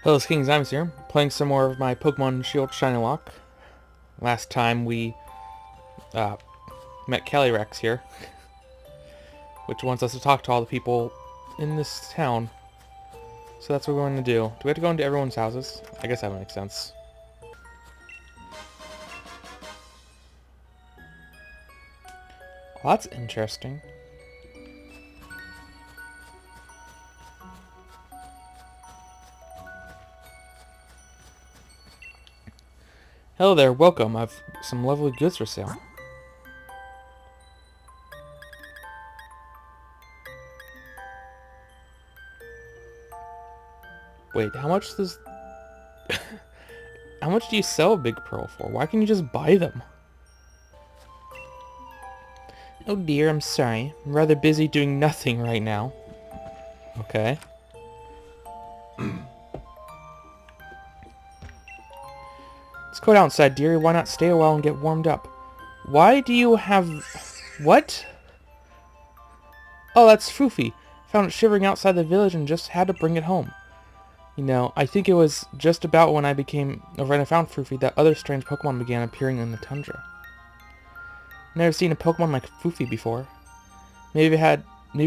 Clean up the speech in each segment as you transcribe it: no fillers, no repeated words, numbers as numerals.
Hello, it's King Zymus here, playing some more of my Pokemon Shield Shinylocke. Last time we met Calyrex here, which wants us to talk to all the people in this town. So that's what we're going to do. Do we have to go into everyone's houses? I guess that would make sense. Well, that's interesting. Hello there, welcome. I've some lovely goods for sale. Wait, how much does... how much do you sell a Big Pearl for? Why can't you just buy them? Oh dear, I'm sorry. I'm rather busy doing nothing right now. Okay. Let's go outside, dearie. Why not stay a while and get warmed up? Why do you have... What? Oh, that's Foofy. Found it shivering outside the village and just had to bring it home. You know, I think it was just about when I found Foofy that other strange Pokemon began appearing in the tundra. Never seen a Pokemon like Foofy before. Maybe it'd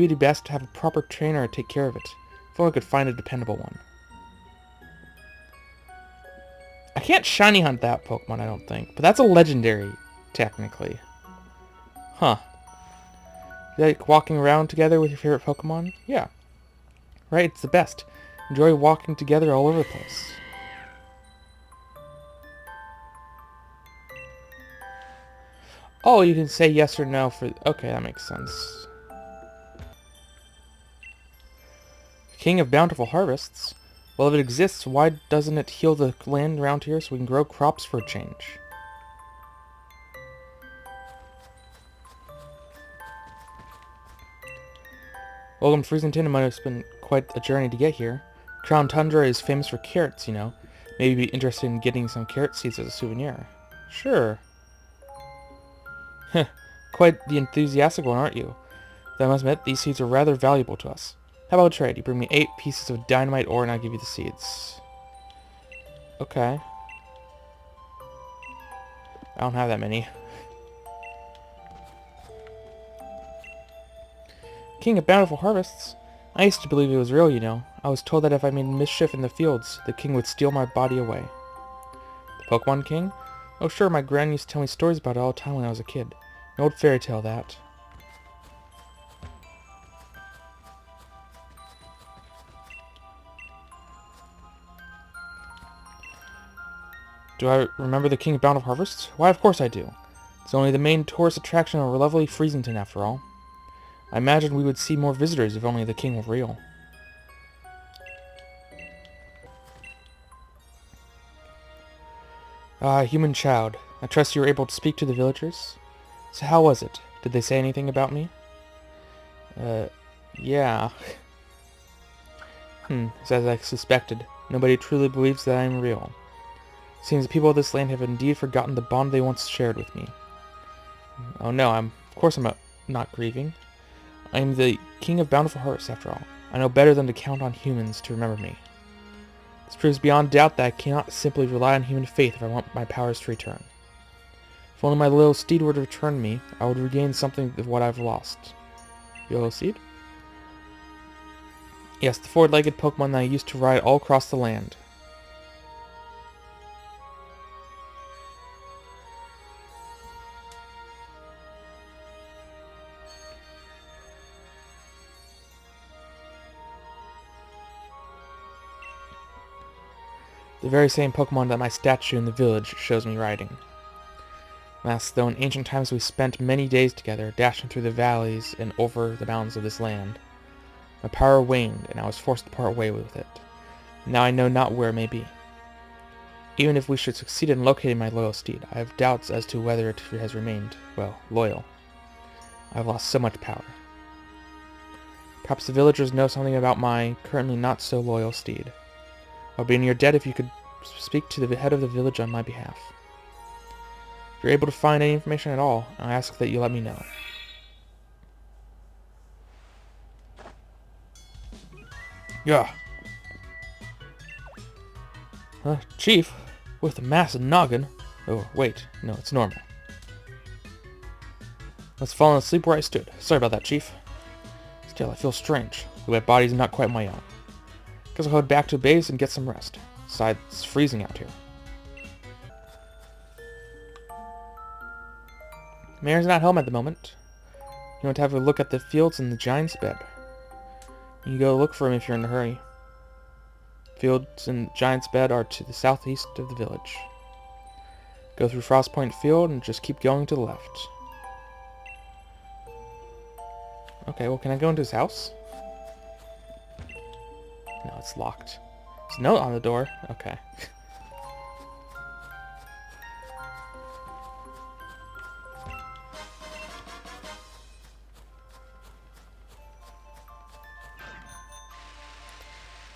be best to have a proper trainer to take care of it. If only I could find a dependable one. I can't shiny hunt that Pokemon, I don't think. But that's a legendary, technically. Huh. You like walking around together with your favorite Pokemon? Yeah. Right, it's the best. Enjoy walking together all over the place. Oh, you can say yes or no for... Okay, that makes sense. King of Bountiful Harvests? Well, if it exists, why doesn't it heal the land around here so we can grow crops for a change? Welcome to Freezington. It might have been quite a journey to get here. Crown Tundra is famous for carrots, you know. Maybe you'd be interested in getting some carrot seeds as a souvenir. Sure. Heh, quite the enthusiastic one, aren't you? Though I must admit, these seeds are rather valuable to us. How about a trade? You bring me 8 pieces of dynamite ore and I'll give you the seeds. Okay. I don't have that many. King of Bountiful Harvests? I used to believe it was real, you know. I was told that if I made mischief in the fields, the king would steal my body away. The Pokemon King? Oh sure, my gran used to tell me stories about it all the time when I was a kid. An old fairy tale, that. Do I remember the King of Bountiful Harvests? Why, of course I do. It's only the main tourist attraction of our lovely Freezington, after all. I imagine we would see more visitors if only the king were real. Ah, human child. I trust you were able to speak to the villagers? So how was it? Did they say anything about me? Yeah. It's as I suspected. Nobody truly believes that I am real. Seems the people of this land have indeed forgotten the bond they once shared with me. Oh no, of course I'm not grieving. I am the King of Bountiful Hearts, after all. I know better than to count on humans to remember me. This proves beyond doubt that I cannot simply rely on human faith if I want my powers to return. If only my little steed were to return me, I would regain something of what I've lost. Your little steed? Yes, the four-legged Pokemon that I used to ride all across the land. The very same Pokemon that my statue in the village shows me riding. Alas, though in ancient times we spent many days together, dashing through the valleys and over the mountains of this land, my power waned, and I was forced to part way with it. Now I know not where it may be. Even if we should succeed in locating my loyal steed, I have doubts as to whether it has remained, well, loyal. I have lost so much power. Perhaps the villagers know something about my currently not so loyal steed. I would be in your debt if you could speak to the head of the village on my behalf. If you're able to find any information at all, I ask that you let me know. Yeah. Chief, with a massive noggin. Oh, wait. No, it's normal. Let's fall asleep where I stood. Sorry about that, Chief. Still, I feel strange. My body's not quite my own. Guess I'll head back to base and get some rest. Besides, it's freezing out here. Mayor's not home at the moment. You want to have a look at the fields and the giant's bed. You can go look for him if you're in a hurry. Fields and giant's bed are to the southeast of the village. Go through Frostpoint Field and just keep going to the left. Okay, well, can I go into his house? No, it's locked. There's a note on the door. Okay.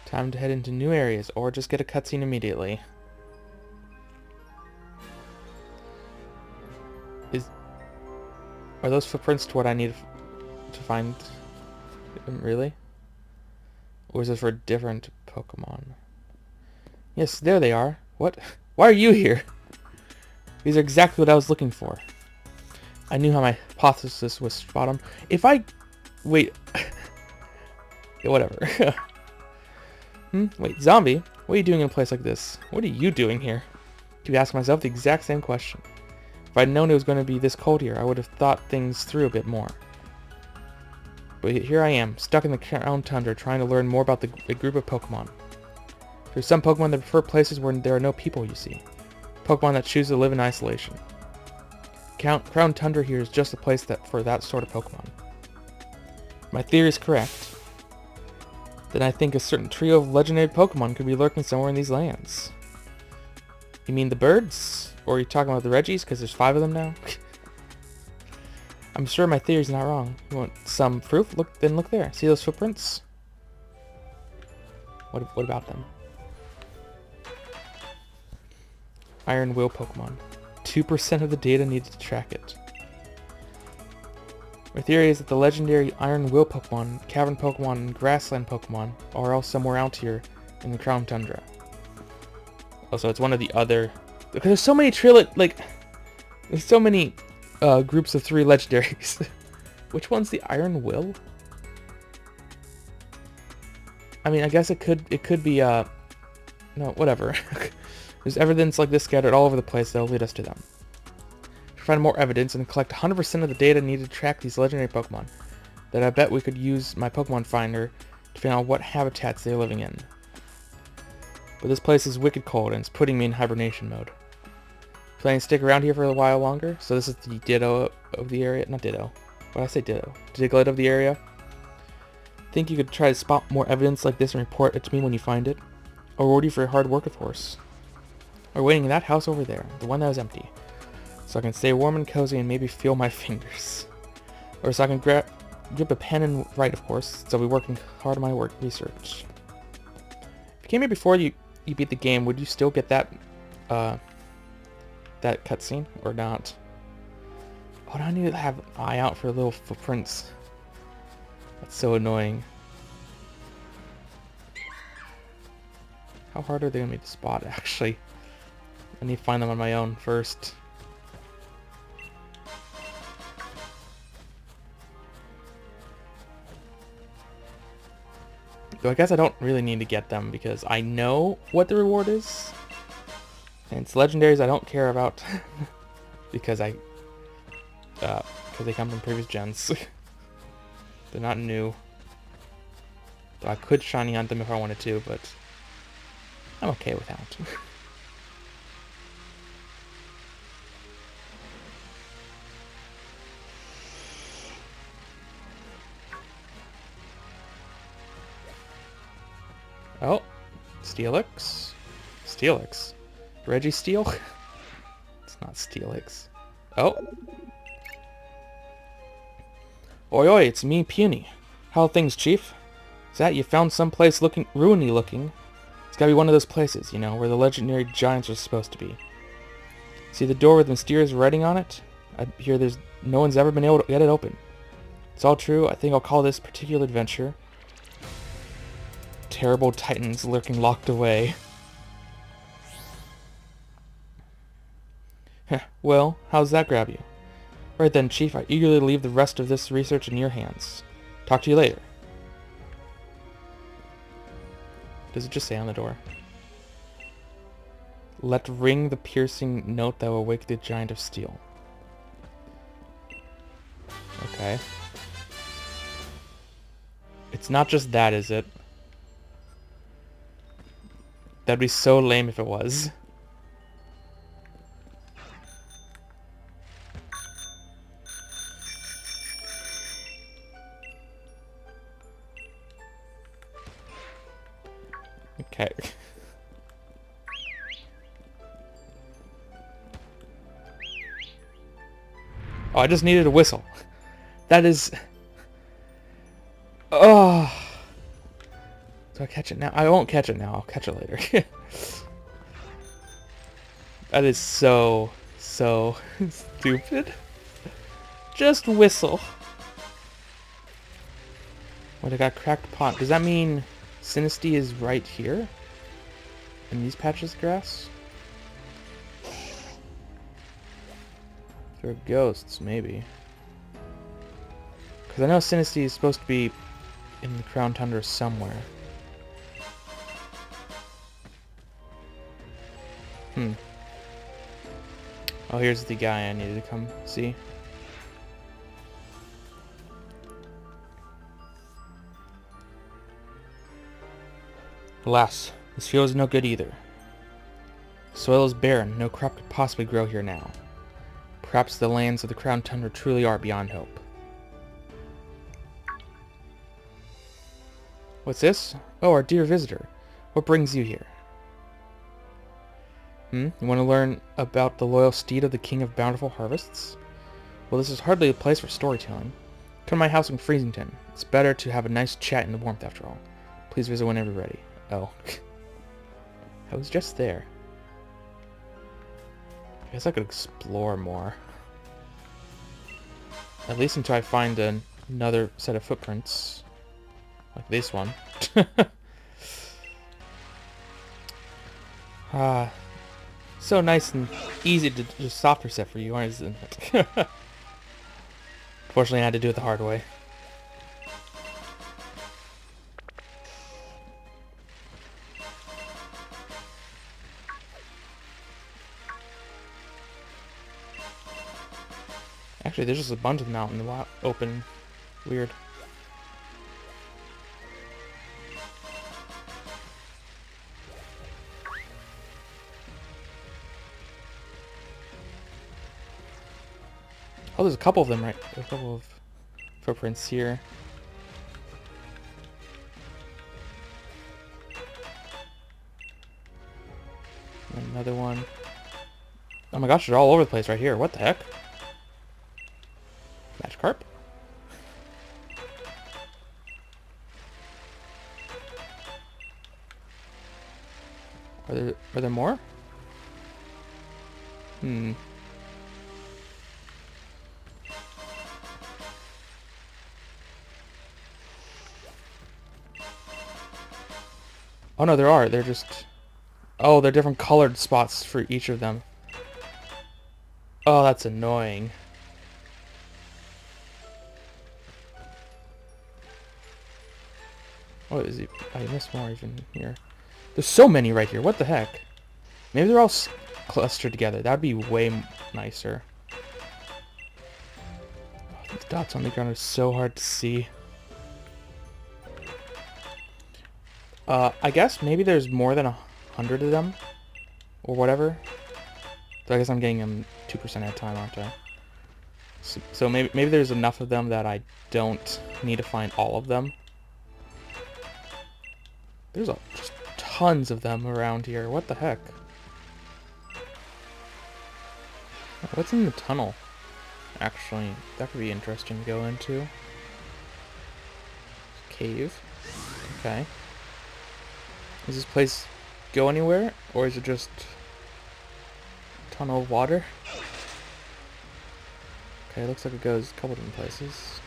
Time to head into new areas, or just get a cutscene immediately. Are those footprints to what I need to find? Really? Or is it for a different Pokemon? Yes, there they are. What? Why are you here? These are exactly what I was looking for. I knew how my hypothesis was spot on. If I... Wait. Yeah, whatever. Wait, zombie? What are you doing in a place like this? What are you doing here? I keep asking myself the exact same question. If I'd known it was going to be this cold here, I would have thought things through a bit more. But here I am, stuck in the Crown Tundra, trying to learn more about the group of Pokemon. There's some Pokemon that prefer places where there are no people, you see. Pokemon that choose to live in isolation. Crown Tundra here is just a place for that sort of Pokemon. If my theory is correct, then I think a certain trio of legendary Pokemon could be lurking somewhere in these lands. You mean the birds? Or are you talking about the Reggies? Because there's 5 of them now? I'm sure my theory's not wrong. You want some proof? Then look there. See those footprints? What about them? Iron Will Pokemon. 2% of the data needed to track it. My theory is that the legendary Iron Will Pokemon, Cavern Pokemon, and Grassland Pokemon are all somewhere out here in the Crown Tundra. Also, it's one of the other... Because there's so many there's so many groups of 3 legendaries. Which one's the Iron Will? I mean, I guess it could be no, whatever. There's evidence like this scattered all over the place that'll lead us to them. To find more evidence and collect 100% of the data needed to track these legendary Pokemon, then I bet we could use my Pokemon Finder to find out what habitats they're living in. But this place is wicked cold and it's putting me in hibernation mode. Planning to stick around here for a while longer? So this is the Ditto of the area. Not Ditto. Why did I say Ditto? Diglett of the area. Think you could try to spot more evidence like this and report it to me when you find it? Or reward you for your hard work, of course. Or waiting in that house over there, the one that was empty. So I can stay warm and cozy and maybe feel my fingers. Or so I can grip a pen and write, of course. So I'll be working hard on my work research. If you came here before you beat the game, would you still get that that cutscene or not? Oh, now I need to have an eye out for little footprints. That's so annoying. How hard are they gonna be to spot, actually? I need to find them on my own first. Though I guess I don't really need to get them because I know what the reward is. And it's legendaries I don't care about because they come from previous gens. They're not new. Though I could shiny hunt them if I wanted to, but I'm okay without. Oh, Steelix. Steelix. Registeel? It's not Steelix. Oh. Oi oi, it's me, Puny. How are things, Chief? Is that you found some place looking ruiny looking? It's gotta be one of those places, you know, where the legendary giants are supposed to be. See the door with the mysterious writing on it? I hear no one's ever been able to get it open. It's all true. I think I'll call this particular adventure Terrible Titans Lurking Locked Away. Well, how's that grab you? Right then, Chief, I eagerly leave the rest of this research in your hands. Talk to you later. Does it just say on the door? Let ring the piercing note that will wake the giant of steel. Okay. It's not just that, is it? That'd be so lame if it was. Okay. Oh, I just needed a whistle. That is... Oh. Do I catch it now? I won't catch it now. I'll catch it later. That is so stupid. Just whistle. Wait, I got cracked pot. Does that mean Sinisty is right here? In these patches of grass? There are ghosts, maybe. Because I know Sinisty is supposed to be in the Crown Tundra somewhere. Oh, here's the guy I needed to come see. Alas, this field is no good either. Soil is barren, no crop could possibly grow here now. Perhaps the lands of the Crown Tundra truly are beyond hope. What's this? Oh, our dear visitor. What brings you here? You want to learn about the loyal steed of the King of Bountiful Harvests? Well, this is hardly a place for storytelling. Come to my house in Freezington. It's better to have a nice chat in the warmth after all. Please visit whenever you're ready. Oh. I was just there. I guess I could explore more. At least until I find another set of footprints. Like this one. So nice and easy to just soft reset for you, isn't it? Unfortunately, I had to do it the hard way. Actually, there's just a bunch of them out in the open. Weird. Oh, there's a couple of them, right? There's a couple of footprints here. Another one. Oh my gosh, they're all over the place right here. What the heck? Magikarp? Are there more? Oh no, there are. They're just... Oh, they're different colored spots for each of them. Oh, that's annoying. Oh, is he? I missed more even here. There's so many right here. What the heck? Maybe they're all clustered together. That would be way nicer. Oh, these dots on the ground are so hard to see. I guess maybe there's more than 100 of them, or whatever. So I guess I'm getting them 2% at a time, aren't I? So maybe there's enough of them that I don't need to find all of them. There's just tons of them around here. What the heck? What's in the tunnel? Actually, that could be interesting to go into. Cave. Okay. Does this place go anywhere? Or is it just a tunnel of water? Okay, looks like it goes a couple different places.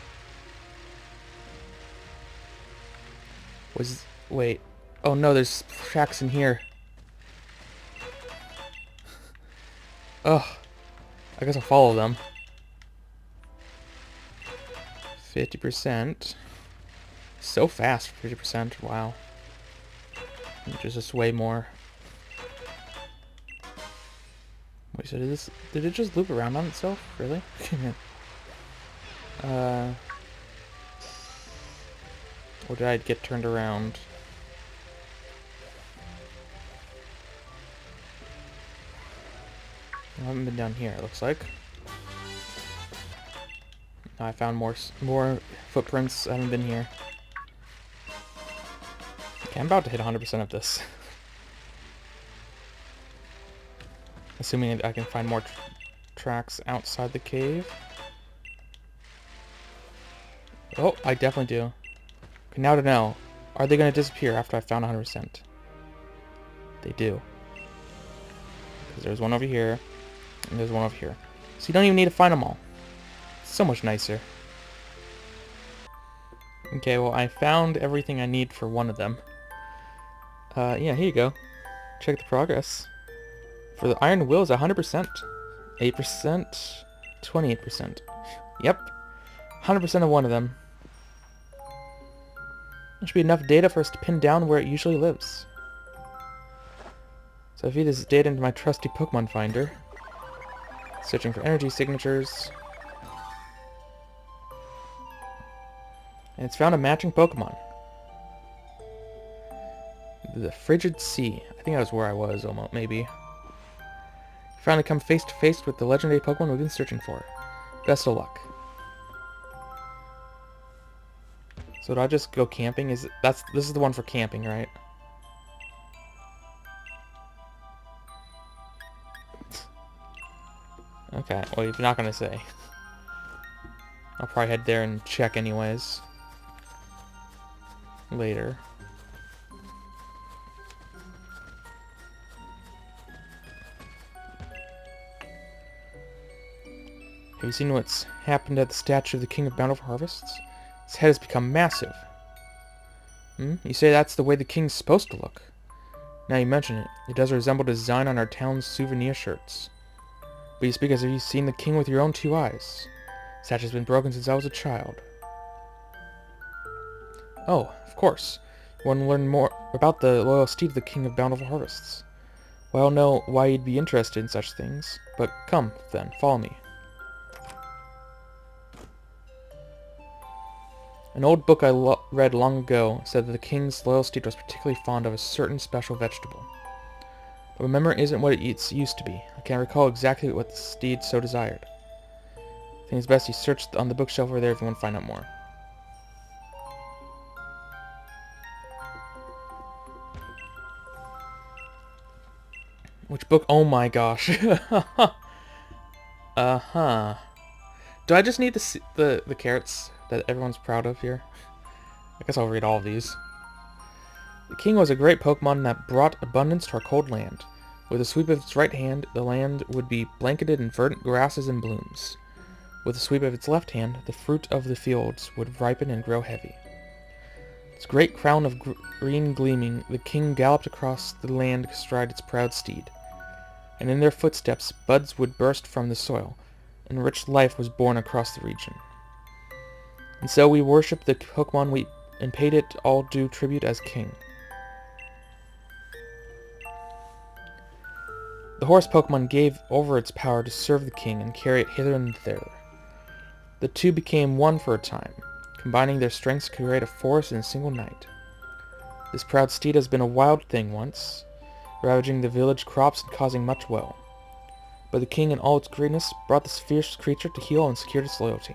Wait. Oh no, there's tracks in here. Ugh. I guess I'll follow them. 50%. So fast for 50%. Wow. Which is just way more. Wait, so did it just loop around on itself? Really? Or did I get turned around? I haven't been down here, it looks like. I found more footprints. I haven't been here. Okay, I'm about to hit 100% of this. Assuming I can find more tracks outside the cave. Oh, I definitely do. Okay, now to know. Are they going to disappear after I found 100%? They do. Because there's one over here, and there's one over here. So you don't even need to find them all. It's so much nicer. Okay, well, I found everything I need for one of them. Yeah, here you go. Check the progress. For the iron will is 100%. 8%. 28%. Yep. 100% of one of them. There should be enough data for us to pin down where it usually lives. So I feed this data into my trusty Pokemon finder. Searching for energy signatures. And it's found a matching Pokemon. The Frigid Sea. I think that was where I was, almost, maybe. Finally come face to face with the legendary Pokemon we've been searching for. Best of luck. So did I just go camping? This is the one for camping, right? Okay, well, you're not gonna say. I'll probably head there and check anyways. Later. Have you seen what's happened at the statue of the King of Bountiful Harvests? His head has become massive. You say that's the way the king's supposed to look. Now you mention it, it does resemble the design on our town's souvenir shirts. But you speak as if you've seen the king with your own two eyes. Statue has been broken since I was a child. Oh, of course. You want to learn more about the loyal steed of the King of Bountiful Harvests. Well, I don't know why you'd be interested in such things, but come, then, follow me. An old book I read long ago said that the king's loyal steed was particularly fond of a certain special vegetable. But my memory isn't what it used to be. I can't recall exactly what the steed so desired. I think it's best you search on the bookshelf over there if you want to find out more. Which book? Oh my gosh. Uh-huh. Do I just need the carrots that everyone's proud of here? I guess I'll read all of these. The king was a great Pokemon that brought abundance to our cold land. With a sweep of its right hand, the land would be blanketed in verdant grasses and blooms. With a sweep of its left hand, the fruit of the fields would ripen and grow heavy. Its great crown of green gleaming, the king galloped across the land astride its proud steed. And in their footsteps, buds would burst from the soil, and rich life was born across the region. And so we worshipped the Pokemon and paid it all due tribute as king. The horse Pokemon gave over its power to serve the king and carry it hither and thither. The two became one for a time, combining their strengths to create a forest in a single night. This proud steed has been a wild thing once, ravaging the village crops and causing much woe. But the king in all its greatness brought this fierce creature to heel and secured its loyalty.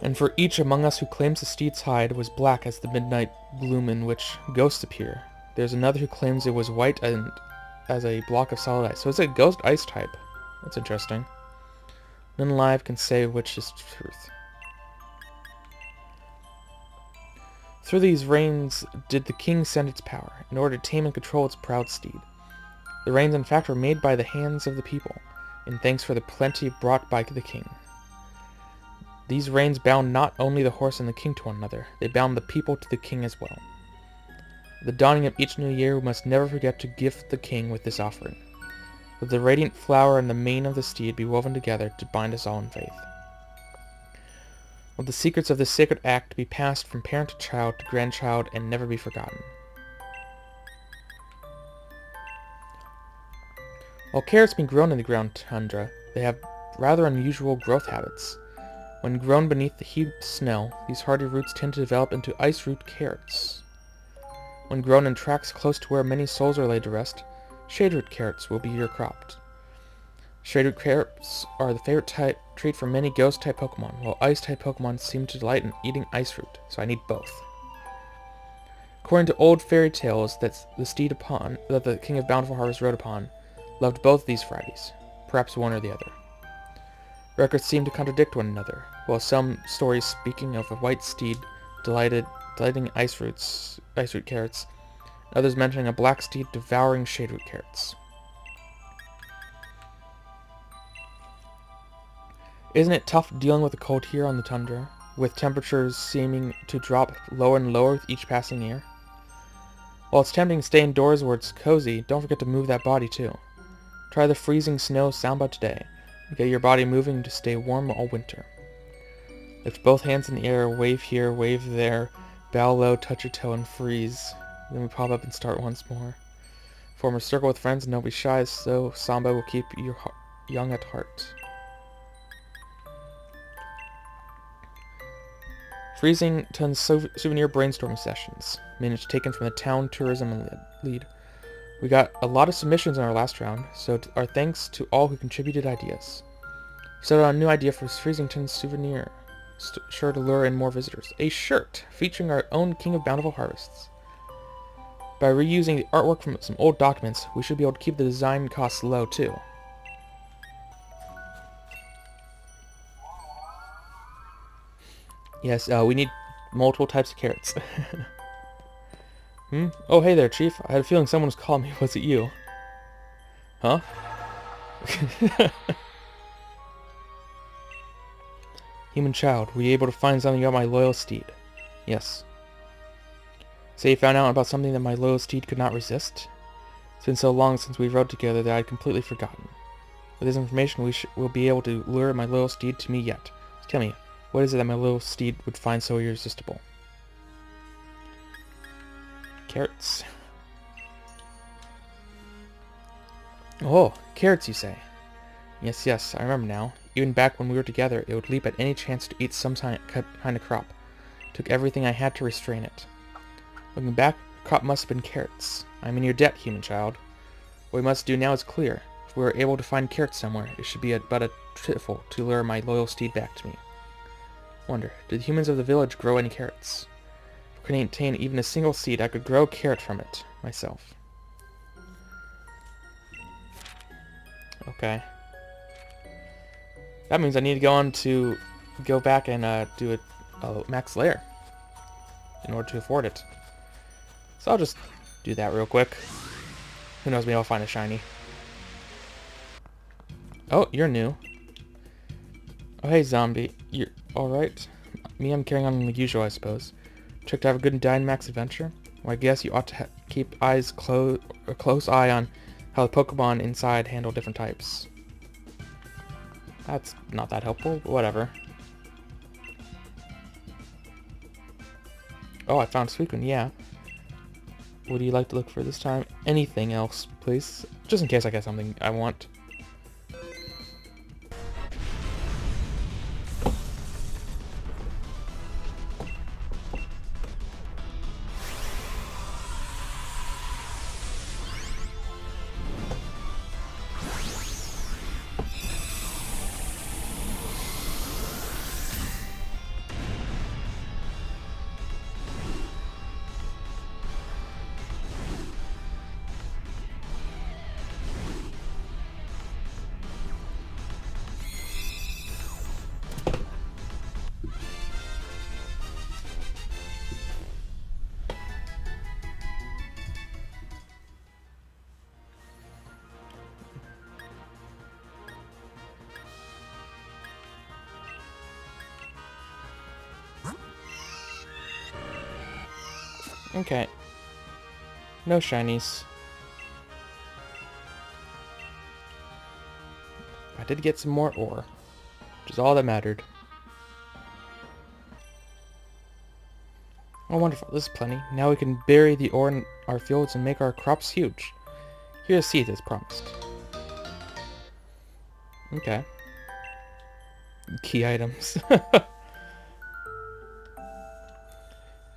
And for each among us who claims the steed's hide was black as the midnight gloom in which ghosts appear, there's another who claims it was white and as a block of solid ice. So it's a ghost ice type. That's interesting. None alive can say which is truth. Through these reins did the king send its power, in order to tame and control its proud steed. The reins in fact were made by the hands of the people, in thanks for the plenty brought by the king. These reins bound not only the horse and the king to one another, they bound the people to the king as well. At the dawning of each new year, we must never forget to gift the king with this offering. Let the radiant flower and the mane of the steed be woven together to bind us all in faith. Let the secrets of this sacred act be passed from parent to child to grandchild and never be forgotten. While carrots being grown in the ground tundra, they have rather unusual growth habits. When grown beneath the heaped snow, these hardy roots tend to develop into ice root carrots. When grown in tracts close to where many souls are laid to rest, shade root carrots will be your crop. Shade root carrots are the favorite treat for many ghost-type Pokemon, while ice-type Pokemon seem to delight in eating ice root, so I need both. According to old fairy tales that the King of Bountiful Harvest rode upon, loved both these varieties, perhaps one or the other. Records seem to contradict one another, while some stories speaking of a white steed delighting ice root carrots, and others mentioning a black steed devouring shade root carrots. Isn't it tough dealing with the cold here on the tundra, with temperatures seeming to drop lower and lower with each passing year? While it's tempting to stay indoors where it's cozy, don't forget to move that body too. Try the freezing snow soundbite today, and get your body moving to stay warm all winter. Lift both hands in the air, wave here, wave there, bow low, touch your toe, and freeze. Then we pop up and start once more. Form a circle with friends and don't be shy, so Samba will keep you young at heart. Freezing Ton's souvenir brainstorming sessions. Minutes taken from the town tourism lead. We got a lot of submissions in our last round, so our thanks to all who contributed ideas. Set out a new idea for Freezing Ton's souvenir. Sure to lure in more visitors. A shirt featuring our own King of Bountiful Harvests. By reusing the artwork from some old documents, we should be able to keep the design costs low too. Yes, we need multiple types of carrots. Oh, hey there, Chief. I had a feeling someone was calling me. Was it you? Huh? Human child, were you able to find something about my loyal steed? Yes. Say you found out about something that my loyal steed could not resist? It's been so long since we rode together that I'd completely forgotten. With this information, we'll be able to lure my loyal steed to me yet. So tell me, what is it that my little steed would find so irresistible? Carrots. Oh, carrots, you say? Yes, I remember now. Even back when we were together, it would leap at any chance to eat some kind of crop. It took everything I had to restrain it. Looking back, the crop must have been carrots. I'm in your debt, human child. What we must do now is clear. If we are able to find carrots somewhere, it should be but a trifle to lure my loyal steed back to me. Wonder, did the humans of the village grow any carrots? If I could obtain even a single seed, I could grow a carrot from it, myself. Okay. That means I need to go back and do a max layer in order to afford it. So I'll just do that real quick. Who knows, maybe I'll find a shiny. Oh, you're new. Oh, hey, zombie. You're alright? Me, I'm carrying on like usual, I suppose. Check to have a good Dynamax adventure? Well, I guess you ought to keep a close eye on how the Pokemon inside handle different types. That's not that helpful, but whatever. Oh, I found Suicune, yeah. What do you like to look for this time? Anything else, please? Just in case I get something I want. Okay. No shinies. did get some more ore, which is all that mattered. Oh, wonderful. This is plenty. Now we can bury the ore in our fields and make our crops huge. Here's a seed as promised. Okay. Key items.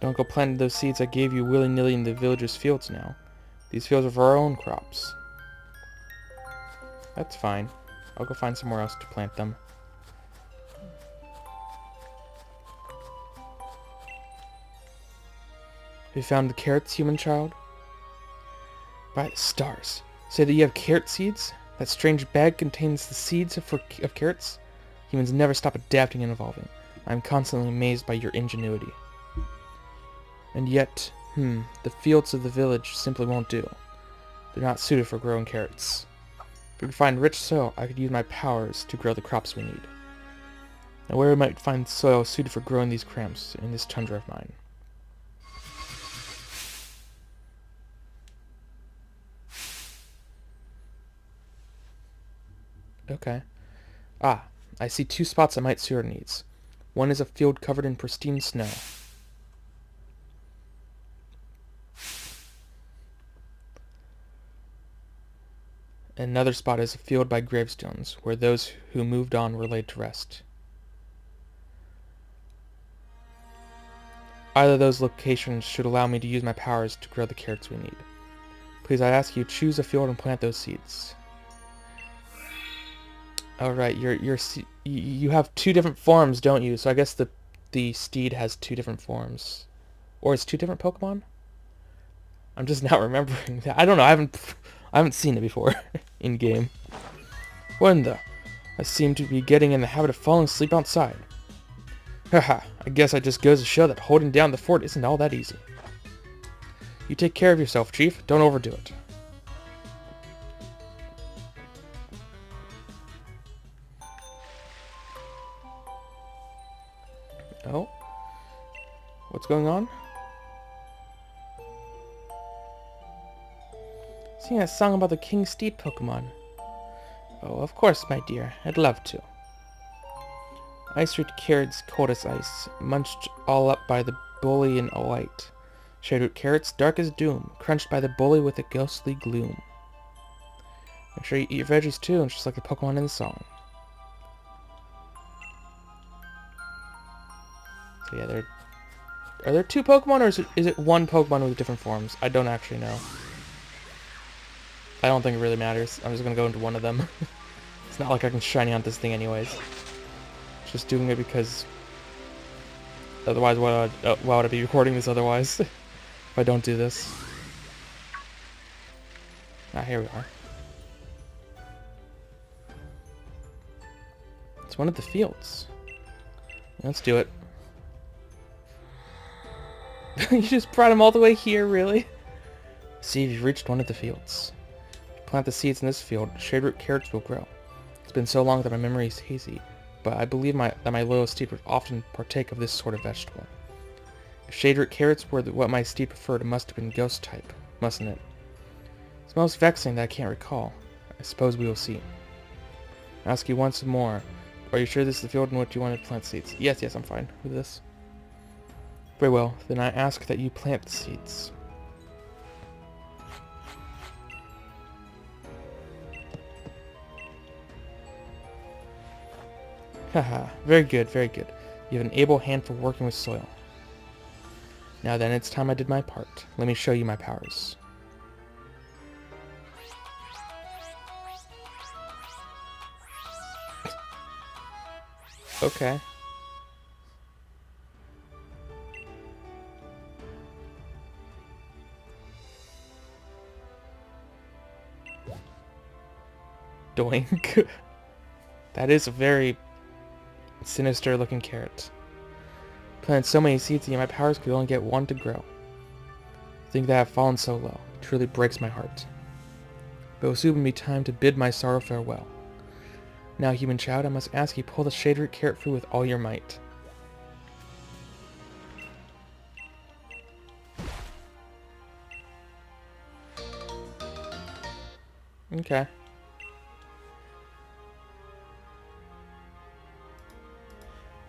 Don't go planting those seeds I gave you willy-nilly in the villagers' fields now. These fields are for our own crops. That's fine. I'll go find somewhere else to plant them. Have you found the carrots, human child? By the stars. Say that you have carrot seeds? That strange bag contains the seeds of carrots? Humans never stop adapting and evolving. I'm constantly amazed by your ingenuity. And yet, the fields of the village simply won't do. They're not suited for growing carrots. If we could find rich soil, I could use my powers to grow the crops we need. Now where we might find soil suited for growing these cramps in this tundra of mine? Okay. Ah, I see 2 spots that might suit our needs. One is a field covered in pristine snow. Another spot is a field by gravestones, where those who moved on were laid to rest. Either of those locations should allow me to use my powers to grow the carrots we need. Please, I ask you, choose a field and plant those seeds. Alright, you have 2 different forms, don't you? So I guess the steed has 2 different forms. Or it's 2 different Pokemon? I'm just not remembering that. I don't know, I haven't seen it before in game. When the? I seem to be getting in the habit of falling asleep outside. Haha, I guess it just goes to show that holding down the fort isn't all that easy. You take care of yourself, Chief. Don't overdo it. Oh? What's going on? Sing that song about the King Steed Pokemon. Oh, of course, my dear. I'd love to. Ice root carrots cold as ice, munched all up by the bully in a light. Shade root carrots dark as doom, crunched by the bully with a ghostly gloom. Make sure you eat your veggies too, just like the Pokemon in the song. So yeah, are there 2 Pokemon, or is it 1 Pokemon with different forms? I don't actually know. I don't think it really matters. I'm just gonna go into one of them. It's not like I can shiny on this thing anyways. Just doing it because otherwise why would I be recording this otherwise if I don't do this? Ah, here we are. It's one of the fields. Let's do it. You just brought him all the way here, really? See, you've reached one of the fields. Plant the seeds in this field, shade root carrots will grow. It's been so long that my memory is hazy, but I believe that my loyal steed would often partake of this sort of vegetable. If shade root carrots were what my steed preferred, it must have been ghost type, mustn't it? It's most vexing that I can't recall. I suppose we will see. I'll ask you once more. Are you sure this is the field in which you want to plant seeds? Yes, I'm fine with this. Very well, then I ask that you plant the seeds. Haha, very good, very good. You have an able hand for working with soil. Now then, it's time I did my part. Let me show you my powers. Okay. Doink. That is a very sinister looking carrot. Planted so many seeds that my powers could only get 1 to grow. To think that I've fallen so low truly breaks my heart. But it will soon be time to bid my sorrow farewell. Now, human child, I must ask you pull the shade root carrot fruit with all your might. Okay.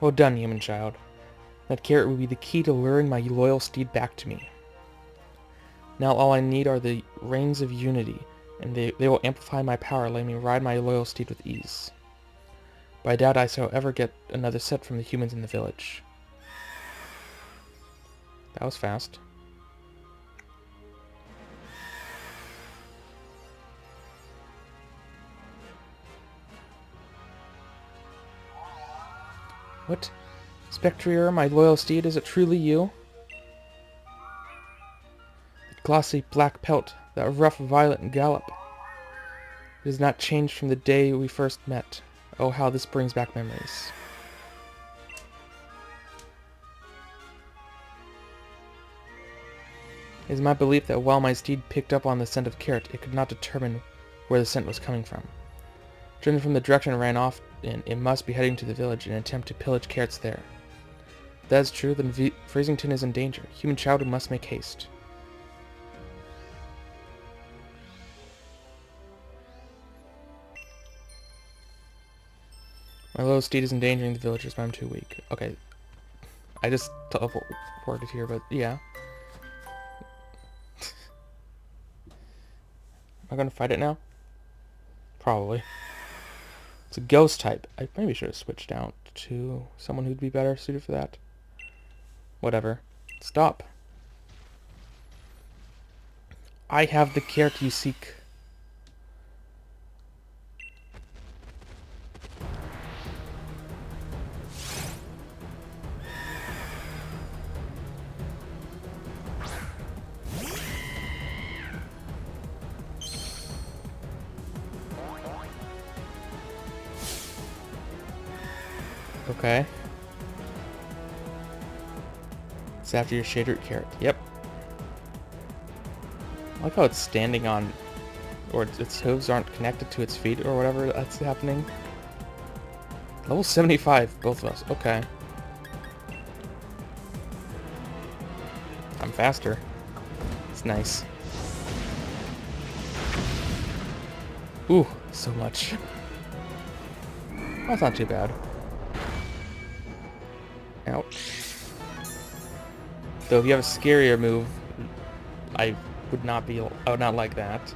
Well done, human child. That carrot will be the key to luring my loyal steed back to me. Now all I need are the reins of unity, and they will amplify my power, letting me ride my loyal steed with ease. But I doubt I shall ever get another set from the humans in the village. That was fast. What? Spectrier, my loyal steed, is it truly you? That glossy black pelt, that rough violet gallop. It has not changed from the day we first met. Oh, how this brings back memories. It is my belief that while my steed picked up on the scent of carrot, it could not determine where the scent was coming from. Judging from the direction it ran off in, it must be heading to the village in an attempt to pillage carrots there. If that is true, then Freezington is in danger. Human child must make haste. My loyal steed is endangering the villagers, but I'm too weak. Okay. I just teleported here, but yeah. Am I gonna fight it now? Probably. It's a ghost type. I maybe should have switched out to someone who'd be better suited for that. Whatever. Stop. I have the carrot you seek. Okay. It's after your shader carrot. Yep. I like how it's standing on, or its hooves aren't connected to its feet or whatever that's happening. Level 75, both of us. Okay. I'm faster. It's nice. Ooh, so much. That's not too bad. Ouch. Though if you have a scarier move, I would not like that.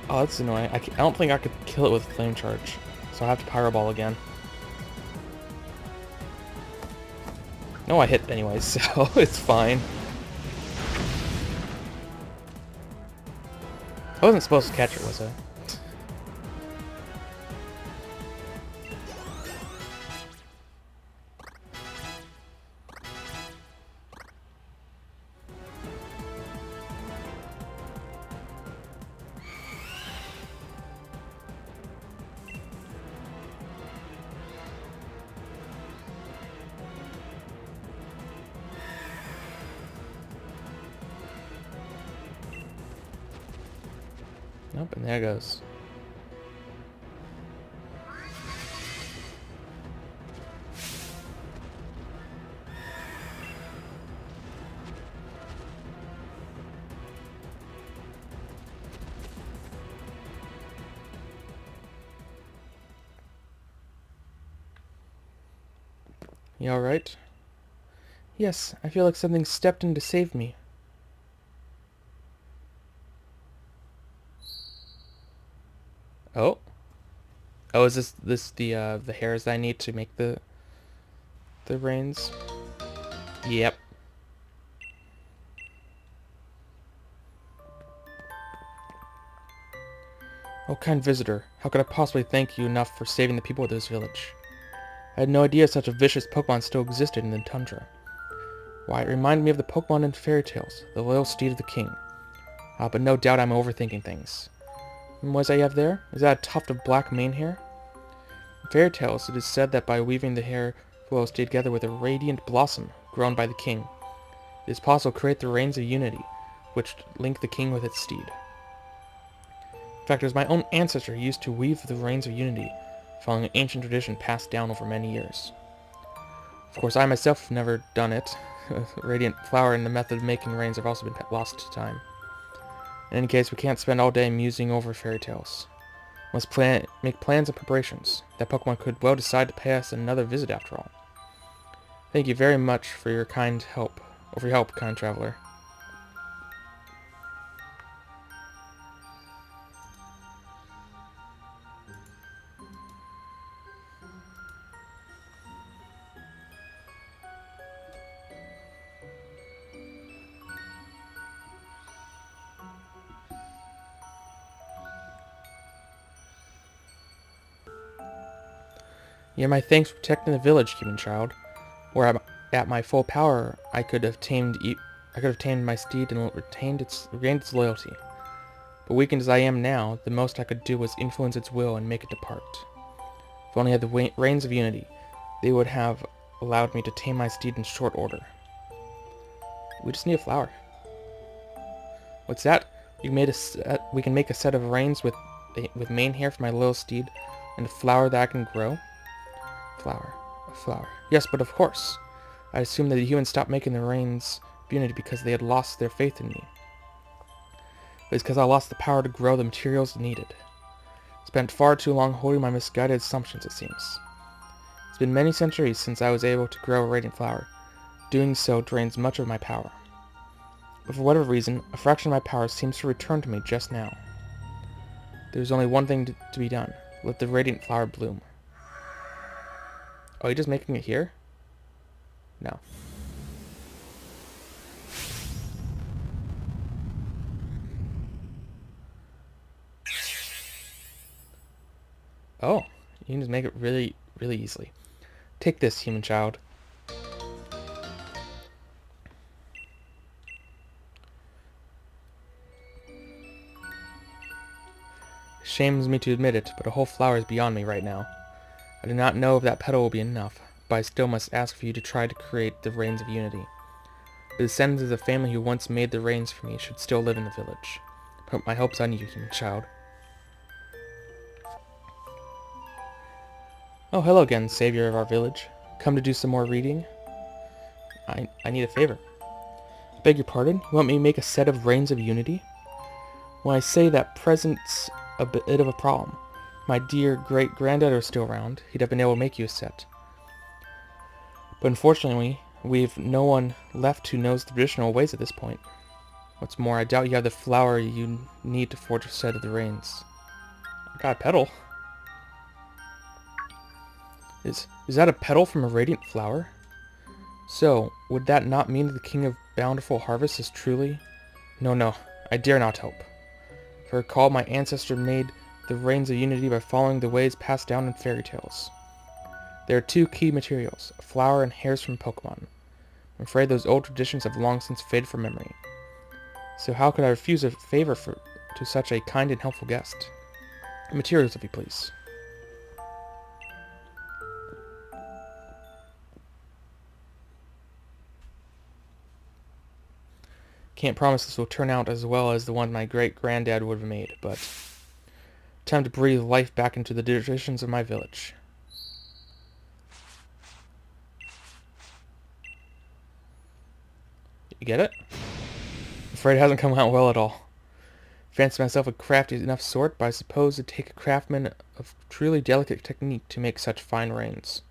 Oh, that's annoying. I don't think I could kill it with Flame Charge, so I have to Pyro Ball again. No, I hit anyway, so it's fine. I wasn't supposed to catch it, was I? Nope, and there it goes. You alright? Yes, I feel like something stepped in to save me. Oh. Oh, is this the hairs I need to make the reins? Yep. Oh, kind visitor, how could I possibly thank you enough for saving the people of this village? I had no idea such a vicious Pokemon still existed in the tundra. Why, it reminded me of the Pokemon in fairy tales, the loyal steed of the king. But no doubt I'm overthinking things. And what does I have there? Is that a tuft of black mane hair? In fairy tales, it is said that by weaving the hair will stay together with a radiant blossom grown by the king, it is possible to create the reins of unity, which link the king with its steed. In fact, it was my own ancestor who used to weave the reins of unity, following an ancient tradition passed down over many years. Of course, I myself have never done it. Radiant flower and the method of making reins have also been lost to time. In any case, we can't spend all day musing over fairy tales. We must make plans and preparations. That Pokemon could well decide to pay us another visit after all. Thank you very much for your kind help. Or for your help, kind traveler. You have my thanks for protecting the village, human child. Were I at my full power, I could have tamed my steed and regained its loyalty. But weakened as I am now, the most I could do was influence its will and make it depart. If I only had the reins of unity, they would have allowed me to tame my steed in short order. We just need a flower. What's that? We can make a set of reins with mane hair for my little steed, and a flower that I can grow. A flower. Yes, but of course. I assumed that the humans stopped making the reins of unity because they had lost their faith in me. But it's because I lost the power to grow the materials needed. Spent far too long holding my misguided assumptions, it seems. It's been many centuries since I was able to grow a radiant flower. Doing so drains much of my power. But for whatever reason, a fraction of my power seems to return to me just now. There's only one thing to be done. Let the radiant flower bloom. Oh, you just making it here? No. Oh, you can just make it really, really easily. Take this, human child. It shames me to admit it, but a whole flower is beyond me right now. I do not know if that petal will be enough, but I still must ask for you to try to create the reins of unity. The descendants of the family who once made the reins for me should still live in the village. Put my hopes on you, human child. Oh, hello again, savior of our village. Come to do some more reading? I need a favor. I beg your pardon? You want me to make a set of reins of unity? When I say that presents a bit of a problem. My dear great-granddad is still around. He'd have been able to make you a set. But unfortunately, we've no one left who knows the traditional ways at this point. What's more, I doubt you have the flower you need to forge a set of the reins. I got a petal. Is that a petal from a radiant flower? So, would that not mean that the King of Bountiful Harvest is truly... No, I dare not hope. If I recall, my ancestor made the reins of unity by following the ways passed down in fairy tales. There are two key materials, a flower and hairs from Pokémon. I'm afraid those old traditions have long since faded from memory. So how could I refuse a favor to such a kind and helpful guest? Materials, if you please. Can't promise this will turn out as well as the one my great-granddad would have made, but... time to breathe life back into the traditions of my village. You get it? I'm afraid it hasn't come out well at all. Fancy myself a crafty enough sort, but I suppose it'd take a craftsman of truly delicate technique to make such fine reins.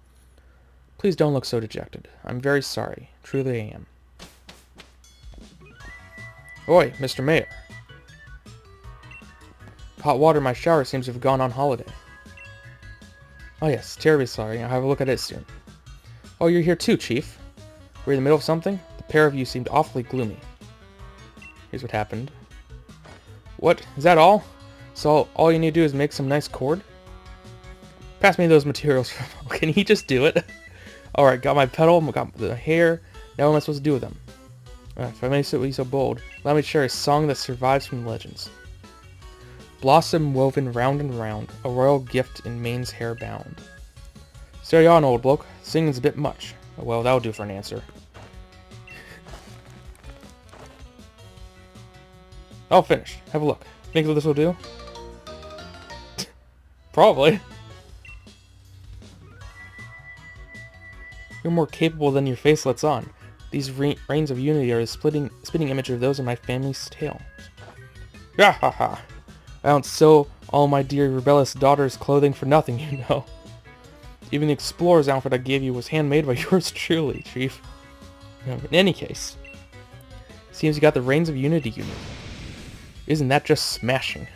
Please don't look so dejected. I'm very sorry. Truly I am. Oi, Mr. Mayor. Hot water in my shower seems to have gone on holiday. Oh yes, terribly sorry. I'll have a look at it soon. Oh, you're here too, Chief. We're in the middle of something? The pair of you seemed awfully gloomy. Here's what happened. What? Is that all? So all you need to do is make some nice cord? Pass me those materials. Can he just do it? Alright, got my petal, got the hair. Now what am I supposed to do with them? If I may be so bold, let me share a song that survives from the legends. Blossom woven round and round, a royal gift in mane's hair bound. Steady on, old bloke. Singing's a bit much. Oh, well, that'll do for an answer. All finished. Have a look. Think what this will do? Probably. You're more capable than your face lets on. These reins of unity are a spitting image of those in my family's tale. Ha ha ha. I don't sew all my dear rebellious daughter's clothing for nothing, you know. Even the explorer's outfit I gave you was handmade by yours truly, Chief. In any case, seems you got the reins of unity you need. Isn't that just smashing?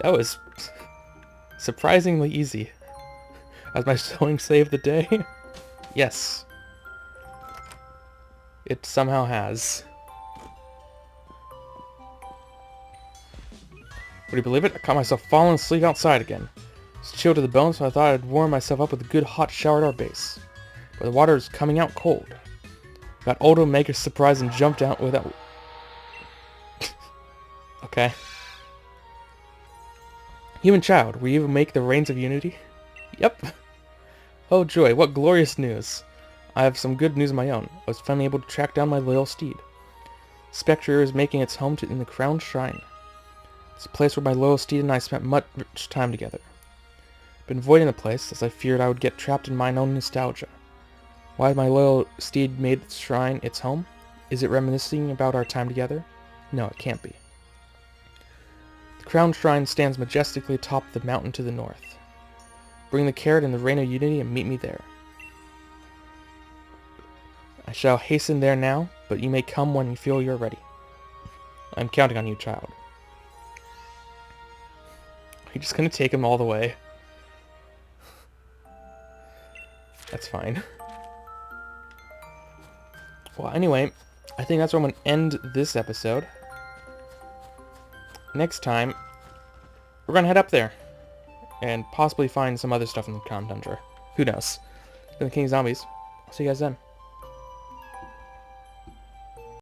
That was surprisingly easy. Has my sewing saved the day? Yes. It somehow has. Would you believe it? I caught myself falling asleep outside again. It's chilled to the bone, so I thought I'd warm myself up with a good hot shower at our base. But the water is coming out cold. Got Odo Maker surprised and jumped out without... Okay. Human child, will you even make the reins of unity? Yep. Oh joy, what glorious news. I have some good news of my own. I was finally able to track down my loyal steed. Spectre is making its home in the Crown Shrine. It's a place where my loyal steed and I spent much time together. Been avoiding the place, as I feared I would get trapped in mine own nostalgia. Why has my loyal steed made its shrine its home? Is it reminiscing about our time together? No, it can't be. The Crown Shrine stands majestically atop the mountain to the north. Bring the carrot and the Reign of Unity and meet me there. I shall hasten there now, but you may come when you feel you're ready. I'm counting on you, child. Are you just gonna take him all the way? That's fine. Well, anyway, I think that's where I'm going to end this episode. Next time, we're going to head up there. And possibly find some other stuff in the Crown Tundra. Who knows? It's been the King of Zombies. I'll see you guys then.